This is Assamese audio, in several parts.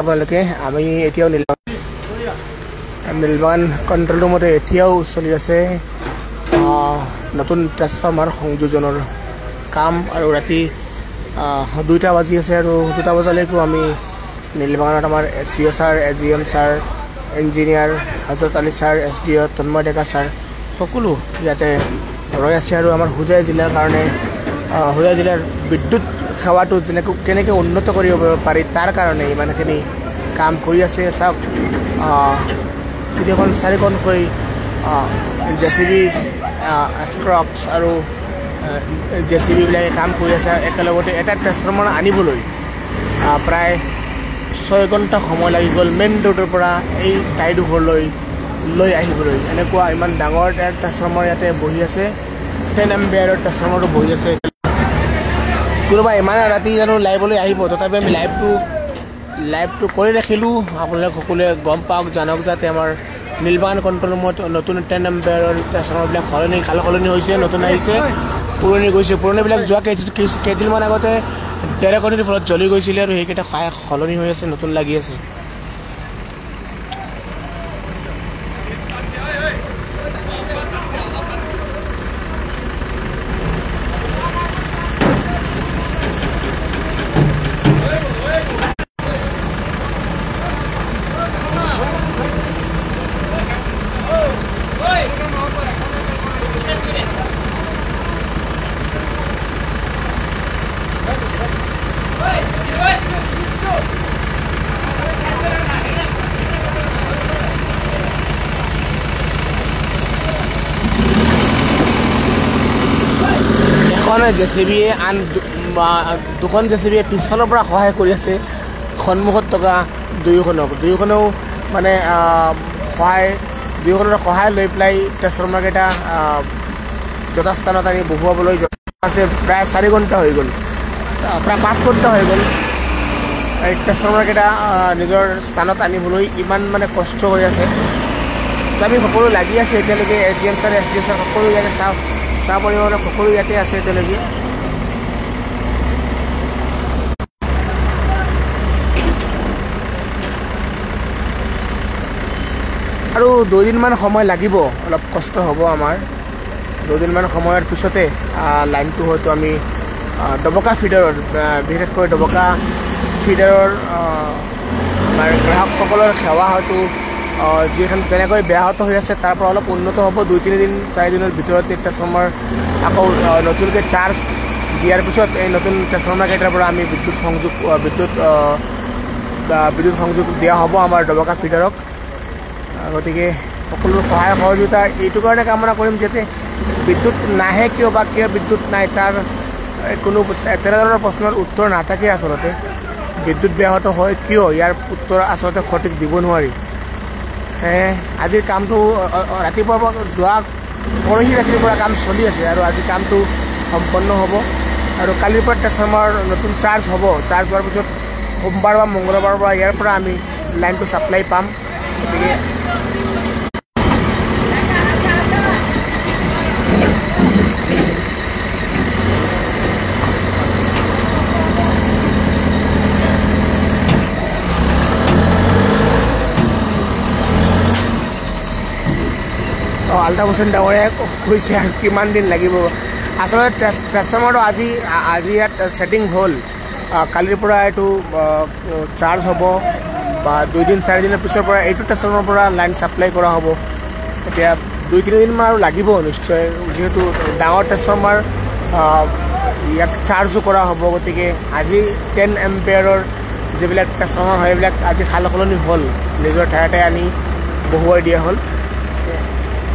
আপোনালোকে আমি এতিয়াও নীলবাগান কন্ট্ৰল ৰুমতে এতিয়াও চলি আছে নতুন ট্ৰান্সফৰ্মাৰ সংযোজনৰ কাম আৰু ৰাতি 2টা বাজি আছে আৰু 2টা বজালৈকে আমি নীলবাগানত আমাৰ ACO sir AGM sir engineer Hazrat Ali sir SDO Tanmoy Deka sir সকলো ইয়াতে ৰৈ আছে আৰু আমাৰ হুজাই জিলাৰ কাৰণে হুজাই জিলাৰ বিদ্যুৎ সেৱাটো কেনেকৈ উন্নত কৰিব পাৰি তাৰ কাৰণে ইমানখিনি কাম কৰি আছে চাওক 3-4খনকৈ জেচিবি স্ক্ৰপছ আৰু জেচিবিবিলাকে কাম কৰি আছে একেলগতে এটা ট্ৰান্সফৰ্মাৰ আনিবলৈ প্ৰায় 6 ঘণ্টা সময় লাগি গ'ল মেইন ৰোডৰ পৰা এই ঠাইডোখৰলৈ লৈ আহিবলৈ এনেকুৱা ইমান ডাঙৰ এটা ট্ৰান্সফৰ্মাৰ ইয়াতে বহি আছে 10 এম্পিয়াৰৰ ট্ৰান্সফৰ্মাৰটো বহি আছে কোনোবা ইমান ৰাতি জানো লাইভলৈ আহিব তথাপি আমি লাইভটো কৰি ৰাখিলোঁ আপোনালোক সকলোৱে গম পাওক জানক যাতে আমাৰ নীলবাগান কন্ট্ৰল ৰুমত নতুন 10 এম্পিয়াৰৰ ট্ৰান্সফৰ্মাৰবিলাক সলনি হৈছে নতুন আহিছে পুৰণি গৈছে পুৰণিবিলাক যোৱা কেইদিনমান আগতে 13 কণীৰ ফলত জ্বলি গৈছিলে আৰু সেইকেইটা সলনি হৈ আছে নতুন লাগি আছে জেচিবিয়ে আন দুখন জেচিবিয়ে পিছফালৰ পৰা সহায় কৰি আছে সন্মুখত থকা দুয়োখনেও মানে দুয়োখনৰ সহায় লৈ পেলাই ট্ৰান্সফৰ্মাৰকেইটা যথাস্থানত আনি বহুৱাবলৈ আছে প্ৰায় 4 ঘণ্টা হৈ গ'ল প্ৰায় 5 ঘণ্টা হৈ গ'ল এই ট্ৰান্সফৰ্মাৰকেইটা নিজৰ স্থানত আনিবলৈ ইমান মানে কষ্ট হৈ আছে আমি সকলো লাগি আছে এতিয়ালৈকে এজিএম স্যাৰ এসডিও স্যাৰ সকলো ইয়াতে চাহ পৰিমাণৰ সকলো ইয়াতে আছে এতিয়ালৈকে আৰু 2 দিনমান সময় লাগিব অলপ কষ্ট হ'ব আমাৰ 2 দিনমান সময়ৰ পিছতে লাইনটো হয়তো আমি ডবকা ফিডাৰৰ বিশেষকৈ ডবকা ফিডাৰৰ আমাৰ গ্ৰাহকসকলৰ সেৱা হয়তো যিখন যেনেকৈ ব্যাহত হৈ আছে তাৰ পৰা অলপ উন্নত হ'ব 2-3 দিন 4 দিনৰ ভিতৰতে ট্ৰান্সফৰ্মাৰ আকৌ নতুনকৈ চাৰ্জ দিয়াৰ পিছত এই নতুন ট্ৰান্সফৰ্মাৰকেইটাৰ পৰা আমি বিদ্যুৎ সংযোগ দিয়া হ'ব আমাৰ ডবকা ফিডাৰক গতিকে সকলো সহায় সহযোগিতা এইটো কাৰণে কামনা কৰিম যাতে বিদ্যুৎ নাহে কিয় বিদ্যুৎ নাই তাৰ কোনো তেনেধৰণৰ প্ৰশ্নৰ উত্তৰ নাথাকে আচলতে বিদ্যুৎ ব্যাহত হয় কিয় ইয়াৰ উত্তৰ আচলতে সঠিক দিব নোৱাৰি আজিৰ কামটো ৰাতিপুৱাৰ পৰা পৰহি ৰাতিৰ পৰা কাম চলি আছে আৰু আজি কামটো সম্পন্ন হ'ব আৰু কালিৰ পৰা ট্ৰান্সফৰ্মাৰ নতুন চাৰ্জ হ'ব চাৰ্জ হোৱাৰ পিছত সোমবাৰ বা মংগলবাৰৰ পৰা ইয়াৰ পৰা আমি লাইনটো ছাপ্লাই পাম গতিকে আলতাফ হুছেইন ডাঙৰীয়াই কৈছে আৰু কিমান দিন লাগিব আচলতে ট্ৰান্সফৰ্মাৰটো আজি ইয়াত ছেটিং হ'ল কালিৰ পৰা এইটো চাৰ্জ হ'ব বা 2-4 দিনৰ পিছৰ পৰা এইটো ট্ৰান্সফৰ্মাৰৰ পৰা লাইন ছাপ্লাই কৰা হ'ব এতিয়া 2-3 দিনমান আৰু লাগিব নিশ্চয় যিহেতু ডাঙৰ ট্ৰান্সফৰ্মাৰ ইয়াক চাৰ্জো কৰা হ'ব গতিকে আজি 10 এম্পিয়াৰৰ যিবিলাক ট্ৰান্সফৰ্মাৰ হয় এইবিলাক আজি সালসলনি হ'ল নিজৰ ঠাইতে আনি বহুৱাই দিয়া হ'ল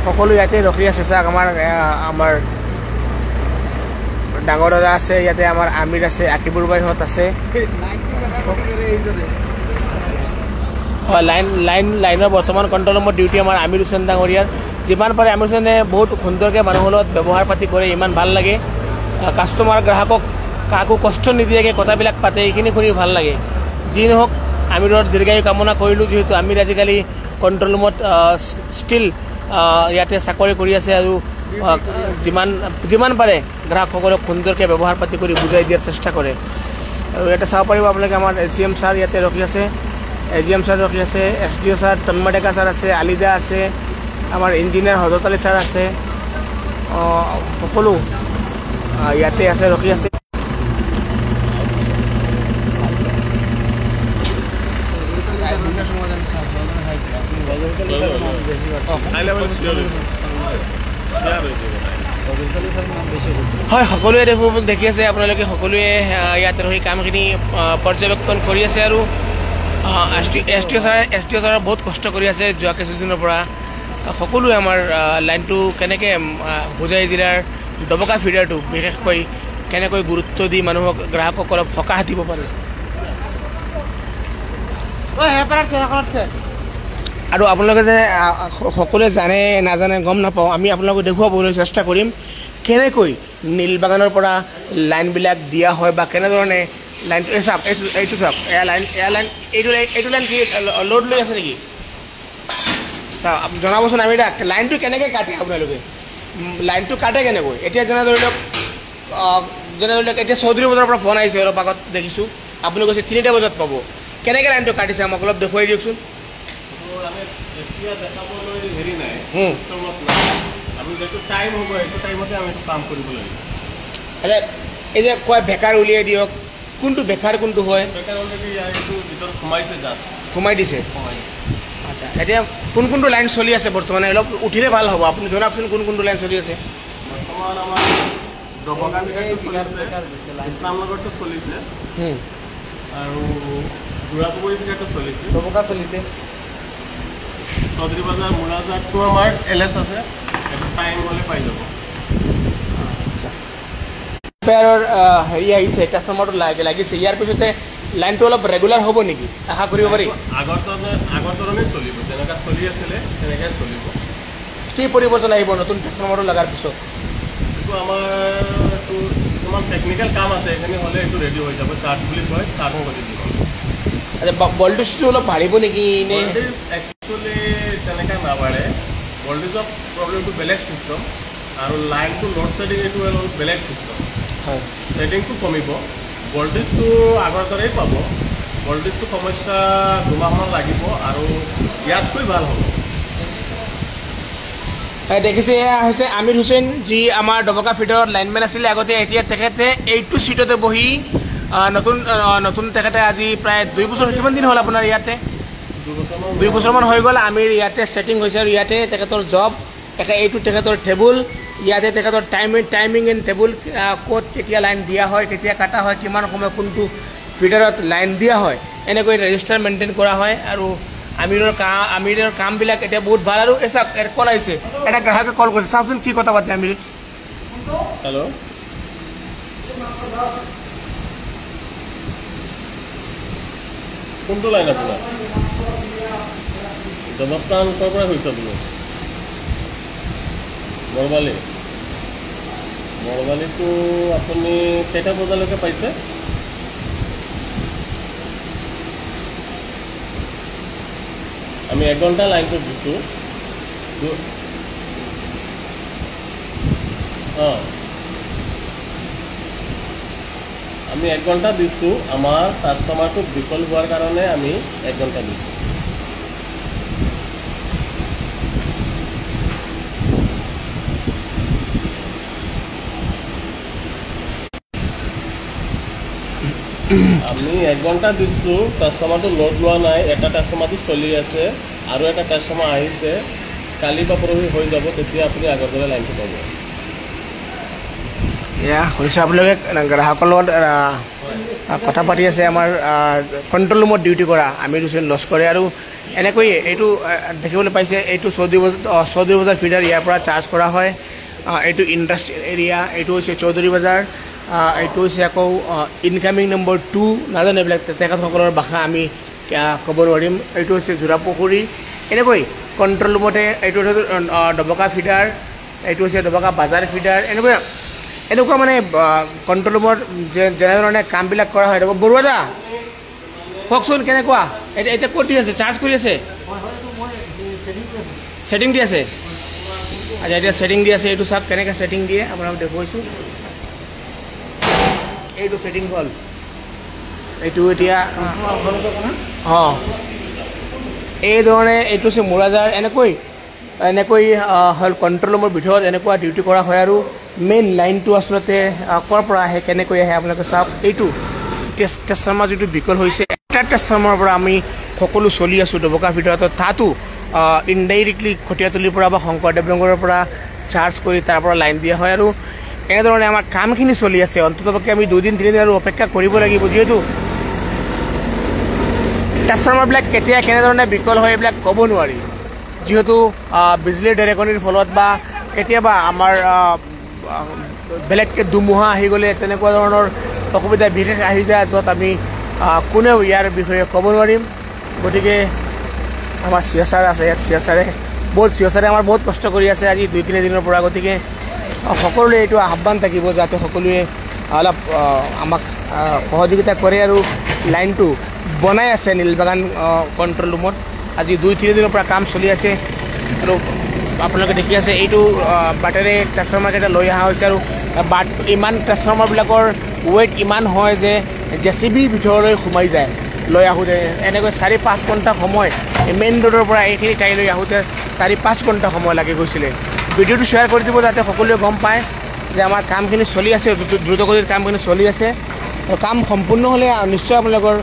সকলো ইয়াতে ৰখি আছে চাওক আমাৰ ডাঙৰ দাদা আছে ইয়াতে আমাৰ আমিৰ আছে আকিবুৰ ভাইহঁত আছে লাইনৰ বৰ্তমান কণ্ট্ৰল ৰুমৰ ডিউটি আমাৰ আমিৰ হুছেইন ডাঙৰীয়াৰ যিমান পাৰে আমিৰ হুছেইনে বহুত সুন্দৰকৈ মানুহৰ লগত ব্যৱহাৰ পাতি কৰে ইমান ভাল লাগে কাষ্টমাৰ গ্ৰাহকক কাকো কষ্ট নিদিয়াকৈ কথাবিলাক পাতে এইখিনি কৰি ভাল লাগে যি নহওক আমিৰৰ দীৰ্ঘায়ু কামনা কৰিলোঁ যিহেতু আমিৰ আজিকালি কণ্ট্ৰল ৰুমত ষ্টিল ইয়াতে চাকৰি কৰি আছে আৰু যিমান পাৰে গ্ৰাহকসকলক সুন্দৰকৈ ব্যৱহাৰ পাতি কৰি বুজাই দিয়াৰ চেষ্টা কৰে আৰু ইয়াতে চাব পাৰিব আপোনালোকে আমাৰ এজিএম ছাৰ ইয়াতে ৰখি আছে AGM ছাৰ ৰখি আছে, SDO ছাৰ তন্ময় ডেকা ছাৰ আছে, আলিদা আছে, আমাৰ ইঞ্জিনিয়াৰ হজৰত আলী ছাৰ আছে, সকলো ইয়াতে আছে, ৰখি আছে। হয়, সকলোৱে দেখি আছে, আপোনালোকে সকলোৱে ইয়াত ৰহি কামখিনি পৰ্যবেক্ষণ কৰি আছে আৰু SDO ছাৰে বহুত কষ্ট কৰি আছে যোৱা কিছুদিনৰ পৰা। সকলোৱে আমাৰ লাইনটো কেনেকৈ হোজাই জিলাৰ ডবকা ফিডাৰটো বিশেষকৈ কেনেকৈ গুৰুত্ব দি মানুহক গ্ৰাহকসকলক সকাহ দিব পাৰে আৰু আপোনালোকে যে সকলোৱে জানে নাজানে গম নাপাওঁ, আমি আপোনালোকক দেখুৱাবলৈ চেষ্টা কৰিম কেনেকৈ নীলবাগানৰ পৰা লাইনবিলাক দিয়া হয় বা কেনেধৰণে লাইনটো চাওক, এইটো চাওক, এয়া লাইন এইটো লাইন কি লোড লৈ আছে নেকি? চাওক জনাবচোন, আমি এতিয়া লাইনটো কেনেকৈ কাটে আপোনালোকে, লাইনটো কাটে কেনেকৈ? এতিয়া যেনে ধৰি লওক এতিয়া চৌধুৰী বজাৰৰ পৰা ফোন আহিছে, অলপ আগত দেখিছোঁ, আপুনি কৈছে 3টা বজাত পাব। কেনেকৈ লাইনটো কাটিছে আমাক অলপ দেখুৱাই দিয়কচোন। এই যে কয় বেকাৰ উলিয়াই দিয়ক, কোনটো বেকাৰ কোনটো হয়? সোমাই দিছে। আচ্ছা, এতিয়া কোনটো লাইন চলি আছে বৰ্তমানে? অলপ উঠিলে ভাল হ'ব, আপুনি জনাওকচোন কোনটো লাইন চলি আছে। বৰ্তমান আমাৰ ডবকা ফিডাৰটো চলি আছে, ইছলামনগৰটো চলিছে আৰু বুঢ়াপুখুৰী ফিডাৰটো চলিছে, ডবকা চলিছে। চৌধুৰী বজাৰ মুৰাজাতটো আমাৰ LS আছে, সেইটো টাইম হ'লে পাই যাব। হেৰি আহিছে, কাষ্টমাৰটো লাগিছে, ইয়াৰ পিছতে লাইনটো অলপ ৰেগুলাৰ হ'ব নেকি, আশা কৰিব পাৰি? আগৰ ধৰণেই চলিব, যেনেকৈ চলি আছিলে তেনেকৈ চলিব। কি পৰিৱৰ্তন আহিব নতুন কাষ্টমাৰটো লগাৰ পিছত? এইটো আমাৰ কিছুমান টেকনিকেল কাম আছে, এইখিনি হ'লে এইটো ৰেডি হৈ যাব। চাৰ্ট বুলি কয়, চাৰ্ট কৰি দিব। আচ্ছা, ভল্টেজটো অলপ বাঢ়িব নেকি? ভল্টেজ একচুৱেলি তেনেকৈ নাবাঢ়ে, ভল্টেজৰ প্ৰব্লেমটো বেলেগ চিষ্টেম আৰু লাইনটো লোড শ্বেডিং এইটো অলপ বেলেগ চিষ্টেম। হয়, শ্বেডিংটো কমিব, ভল্টেজটো আগৰ দৰেই পাব। ভল্টেজটো সমস্যা দুমাহমান লাগিব আৰু ইয়াতকৈ ভাল হ'ব। দেখিছে, এয়া হৈছে আমিৰ হুছেইন, যি আমাৰ ডবকা ফিডাৰত লাইনমেন আছিলে আগতে। এতিয়া তেখেতে এইটো চিটতে বহি নতুন তেখেতে আজি প্ৰায় 2 বছৰ, কিমান দিন হ'ল আপোনাৰ ইয়াতে? 2 বছৰমান হৈ গ'ল। আমিৰ ইয়াতে ছেটিং হৈছে আৰু ইয়াতে তেখেতৰ জব, এইটো তেখেতৰ টেবুল, ইয়াতে তেখেতৰ টাইমিং এণ্ড টেবুল, ক'ত কেতিয়া লাইন দিয়া হয়, কেতিয়া কাটা হয়, কিমান সময় কোনটো ফিডাৰত লাইন দিয়া হয়, এনেকৈ ৰেজিষ্টাৰ মেইনটেইন কৰা হয়। আৰু আমিৰৰ কামবিলাক এতিয়া বহুত ভাল। আৰু এই চাওক, কল আহিছে, এটা গ্ৰাহকে কল কৰিছে, চাওকচোন কি কথা পাতে আমিৰ। হেল্ল', কোনটো লাইন আপোনাৰ? জনস্থান ক'ৰ পৰা হৈছে আপুনি? বৰবালীটো আপুনি কেইটা বজালৈকে পাইছে? আমি 1 ঘণ্টা লাইনটো দিছোঁ। আমি 1 ঘণ্টা দিছোঁ, আমাৰ কাষ্টমাৰটো বিকল হোৱাৰ কাৰণে আমি 1 ঘণ্টা দিছোঁ। আমি 1 ঘণ্টা দিছোঁ, কাষ্টমাৰটো লোড লোৱা নাই, এটা কাষ্টমাৰটো চলি আছে আৰু এটা কাষ্টমাৰ আহিছে, কালি বা পৰহি হৈ যাব, তেতিয়া আপুনি আগৰ দৰে লাইনটো পাব। এয়া শুনিছে আপোনালোকে, গ্ৰাহকৰ লগত কথা পাতি আছে আমাৰ কণ্ট্ৰল ৰুমত ডিউটি কৰা আমিৰ হুছেইন লস্কৰে। আৰু এনেকৈয়ে এইটো দেখিবলৈ পাইছে, এইটো চৌধুৰী বজাৰ ফিডাৰ, ইয়াৰ পৰা চাৰ্জ কৰা হয়। এইটো ইণ্ডাষ্ট্ৰিয়েল এৰিয়া, এইটো হৈছে চৌধুৰী বজাৰ, এইটো হৈছে আকৌ ইনকামিং নম্বৰ 2, নাজানো এইবিলাক তেখেতসকলৰ ভাষা আমি ক'ব নোৱাৰিম। এইটো হৈছে যোৰাপুখুৰী। এনেকৈ কণ্ট্ৰল ৰুমতে এইটো হৈছে ডবকা ফিডাৰ, এইটো হৈছে ডবকা বাজাৰ ফিডাৰ। এনেকুৱা মানে কণ্ট্ৰল ৰুমত যেনেধৰণে কামবিলাক কৰা হয়। বৰুৱা দা, কওকচোন কেনেকুৱা? এতিয়া ক'ত দি আছে? চাৰ্জ কৰি আছে, ছেটিং দি আছে। আচ্ছা, এতিয়া ছেটিং দি আছে। এইটো চাওক কেনেকৈ ছেটিং দিয়ে, আপোনালোক দেখুৱাইছোঁ। এইটো ছেটিং হ'ল, এইটো এতিয়া এইধৰণে এইটো হৈছে মোৰাজাৰ এনেকৈ হ'ল কণ্ট্ৰল ৰুমৰ ভিতৰত এনেকুৱা ডিউটি কৰা হয় আৰু মেইন লাইনটো আচলতে ক'ৰ পৰা আহে কেনেকৈ আহে আপোনালোকে চাওক এইটো ট্ৰেন্সফৰ্মাৰ যিটো বিকল হৈছে এটা ট্ৰেন্সফৰ্মাৰৰ পৰা আমি সকলো চলি আছোঁ ডবকাৰ ভিতৰত তাতো ইনডাইৰেক্টলি কটীয়াতলিৰ পৰা বা শংকৰদেৱ নগৰৰ পৰা চাৰ্জ কৰি তাৰ পৰা লাইন দিয়া হয় আৰু এনেধৰণে আমাৰ কামখিনি চলি আছে অন্ততঃপক্ষে আমি 2 দিন 3 দিন আৰু অপেক্ষা কৰিব লাগিব যিহেতু ট্ৰেন্সফৰ্মাৰবিলাক কেতিয়া কেনেধৰণে বিকল হয় এইবিলাক ক'ব নোৱাৰি যেহেতু বিজুলীৰ ঢেৰেকনিৰ ফলত বা কেতিয়াবা আমাৰ বেলেগকৈ ধুমুহা আহি গ'লে তেনেকুৱা ধৰণৰ অসুবিধা বিশেষ আহি যায় য'ত আমি কোনেও ইয়াৰ বিষয়ে ক'ব নোৱাৰিম গতিকে আমাৰ চিএছআৰ আছে ইয়াত চিএছআৰে আমাৰ বহুত কষ্ট কৰি আছে আজি 2-3 দিনৰ পৰা গতিকে সকলোৱে এইটো আহ্বান থাকিব যাতে সকলোৱে অলপ আমাক সহযোগিতা কৰে আৰু লাইনটো বনাই আছে নীলবাগান কণ্ট্ৰল ৰুমত আজি 2-3 দিনৰ পৰা কাম চলি আছে আৰু আপোনালোকে দেখি আছে এইটো বাটেৰে ট্ৰেন্সফৰ্মাৰকেইটা লৈ অহা হৈছে আৰু বাট ইমান ট্ৰেন্সফৰ্মাৰবিলাকৰ ৱেইট ইমান হয় যে জেচিবি ভিতৰলৈ সোমাই যায় লৈ আহোঁতে এনেকৈ 4-5 ঘণ্টা সময় মেইন ৰোডৰ পৰা এইখিনি ঠাইলৈ আহোঁতে 4-5 ঘণ্টা সময় লাগি গৈছিলে ভিডিঅ'টো শ্বেয়াৰ কৰি দিব যাতে সকলোৱে গম পায় যে আমাৰ কামখিনি চলি আছে দ্ৰুতগতিৰ কামখিনি চলি আছে আৰু কাম সম্পূৰ্ণ হ'লে নিশ্চয় আপোনালোকৰ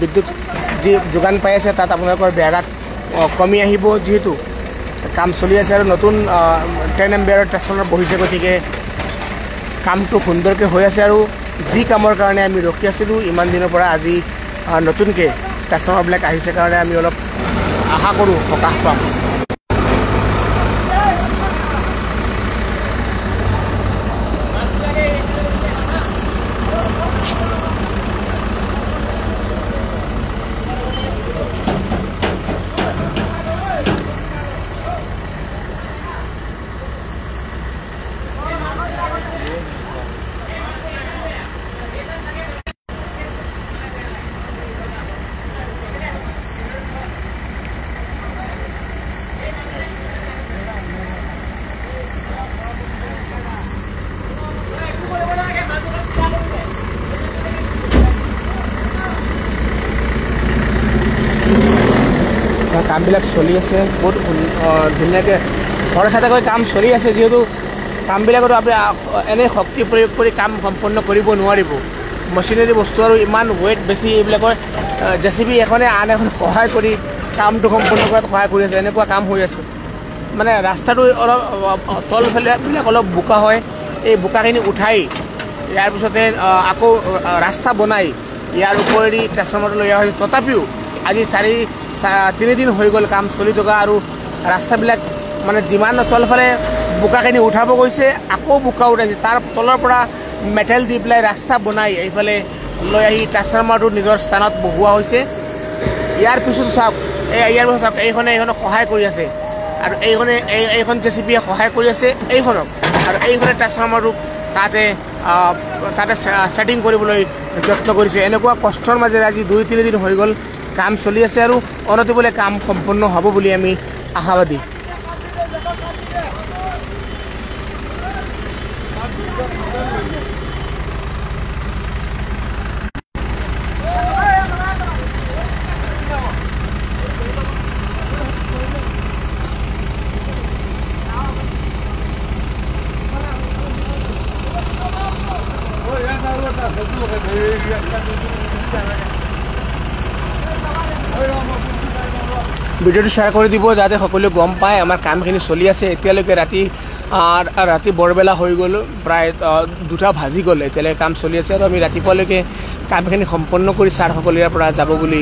বিদ্যুৎ যি যোগান পাই আছে তাত আপোনালোকৰ ব্যাঘাত কমি আহিব যিহেতু কাম চলি আছে আৰু নতুন 10 এম্পিয়াৰৰ ট্ৰেন্সফৰ্মাৰ বহিছে গতিকে কামটো সুন্দৰকৈ হৈ আছে আৰু যি কামৰ কাৰণে আমি ৰখি আছিলোঁ ইমান দিনৰ পৰা আজি নতুনকৈ ট্ৰেন্সফৰ্মাৰবিলাক আহিছে কাৰণে আমি অলপ আশা কৰোঁ সকাহ পাম কামবিলাক চলি আছে বহুত ধুনীয়াকৈ খৰখেদাকৈ কাম চলি আছে যিহেতু কামবিলাকতো আপুনি এনেই শক্তি প্ৰয়োগ কৰি কাম সম্পন্ন কৰিব নোৱাৰিব মেচিনাৰী বস্তু আৰু ইমান ৱেইট বেছি এইবিলাকৰ জেচিবি এখনে আন এখন সহায় কৰি কামটো সম্পন্ন কৰাত সহায় কৰি আছে এনেকুৱা কাম হৈ আছে মানে ৰাস্তাটো অলপ তলফালেবিলাক অলপ বোকা হয় এই বোকাখিনি উঠাই ইয়াৰ পিছতে আকৌ ৰাস্তা বনাই ইয়াৰ ওপৰেদি ট্ৰেন্সফৰ্মাৰটো লৈ অহা হৈছে তথাপিও আজি 3 দিন হৈ গ'ল কাম চলি থকা আৰু ৰাস্তাবিলাক মানে যিমান তলফালে বোকাখিনি উঠাব গৈছে আকৌ বোকা উঠাইছে তাৰ তলৰ পৰা মেটেল দি পেলাই ৰাস্তা বনাই এইফালে লৈ আহি ট্ৰেন্সফৰ্মাৰটো নিজৰ স্থানত বহোৱা হৈছে ইয়াৰ পিছত চাওক এইখনে সহায় কৰি আছে আৰু এইখন জেচিবিয়ে সহায় কৰি আছে এইখনক আৰু এইখনে ট্ৰেন্সফৰ্মাৰটো তাতে ছেটিং কৰিবলৈ যত্ন কৰিছে এনেকুৱা কষ্টৰ মাজেৰে আজি 2-3 দিন হৈ গ'ল কাম চলি আছে আৰু অনতিপলমে কাম সম্পূৰ্ণ হ'ব বুলি আমি আশাবাদী ভিডিঅ'টো শ্বেয়াৰ কৰি দিব যাতে সকলোৱে গম পায় আমাৰ কামখিনি চলি আছে এতিয়ালৈকে ৰাতি বৰবেলা হৈ গ'ল প্ৰায় 2টা বাজি গ'ল এতিয়ালৈকে কাম চলি আছে আৰু আমি ৰাতিপুৱালৈকে কামখিনি সম্পন্ন কৰি ছাৰসকলৰ পৰা যাব বুলি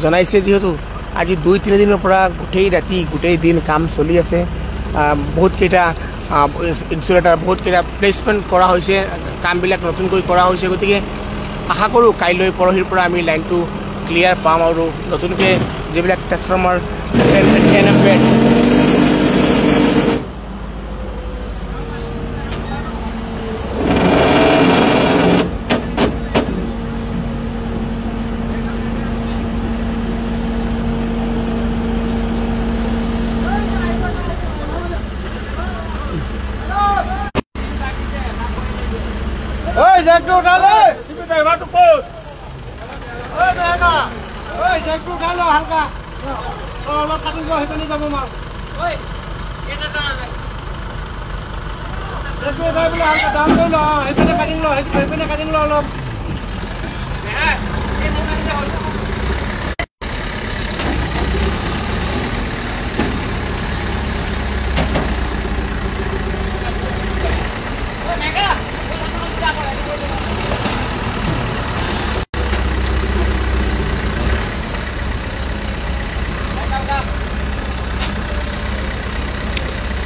জনাইছে যিহেতু আজি 2-3 দিনৰ পৰা গোটেই ৰাতি গোটেই দিন কাম চলি আছে বহুতকেইটা ইনচুলেটাৰ বহুতকেইটা প্লেচমেণ্ট কৰা হৈছে কামবিলাক নতুনকৈ কৰা হৈছে গতিকে আশা কৰোঁ কাইলৈ পৰহিৰ পৰা আমি লাইনটো ক্লিয়াৰ পাম আৰু নতুনকৈ যিবিলাক ট্ৰেন্সফৰ্মাৰ 10 এম্পিয়াৰ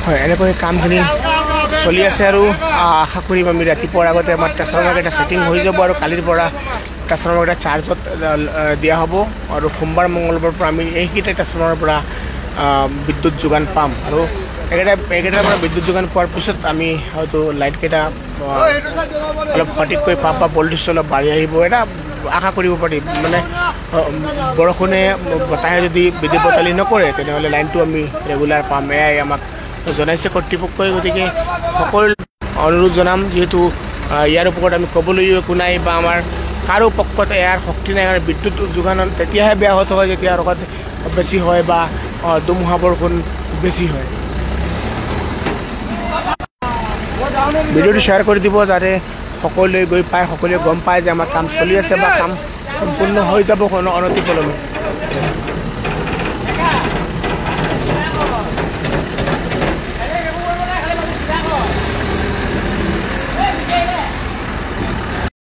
হয় এনেকৈ কামখিনি চলি আছে আৰু আশা কৰিম আমি ৰাতিপুৱাৰ আগতে আমাৰ ট্ৰেন্সফৰ্মাৰকেইটা ছেটিং হৈ যাব আৰু কালিৰ পৰা ট্ৰেন্সফৰ্মাৰকেইটা চাৰ্জত দিয়া হ'ব আৰু সোমবাৰ মঙলবাৰৰ পৰা আমি এইকেইটা ট্ৰেন্সফৰ্মাৰৰ পৰা বিদ্যুৎ যোগান পাম আৰু এইকেইটাৰ পৰা বিদ্যুৎ যোগান পোৱাৰ পিছত আমি হয়তো লাইটকেইটা অলপ সঠিককৈ পাম বা ভল্টেজ অলপ বাঢ়ি আহিব এটা আশা কৰিব পাৰি মানে বৰষুণে বতাহে যদি বিদ্যুৎ বতালি নকৰে তেনেহ'লে লাইনটো আমি ৰেগুলাৰ পাম এয়াই আমাক জনাইছে কৰ্তৃপক্ষই গতিকে সকলো অনুৰোধ জনাম যিহেতু ইয়াৰ ওপৰত আমি ক'বলৈও একো নাই বা আমাৰ কাৰো পক্ষত ইয়াৰ শক্তি নাই কাৰণ বিদ্যুৎ যোগান তেতিয়াহে ব্যাহত হয় যেতিয়া ৰকত বেছি হয় বা ধুমুহা বৰষুণ বেছি হয় ভিডিঅ'টো শ্বেয়াৰ কৰি দিব যাতে সকলোৱে গৈ পায় সকলোৱে গম পায় যে আমাৰ কাম চলি আছে বা কাম সম্পূৰ্ণ হৈ যাব অনতিপলমে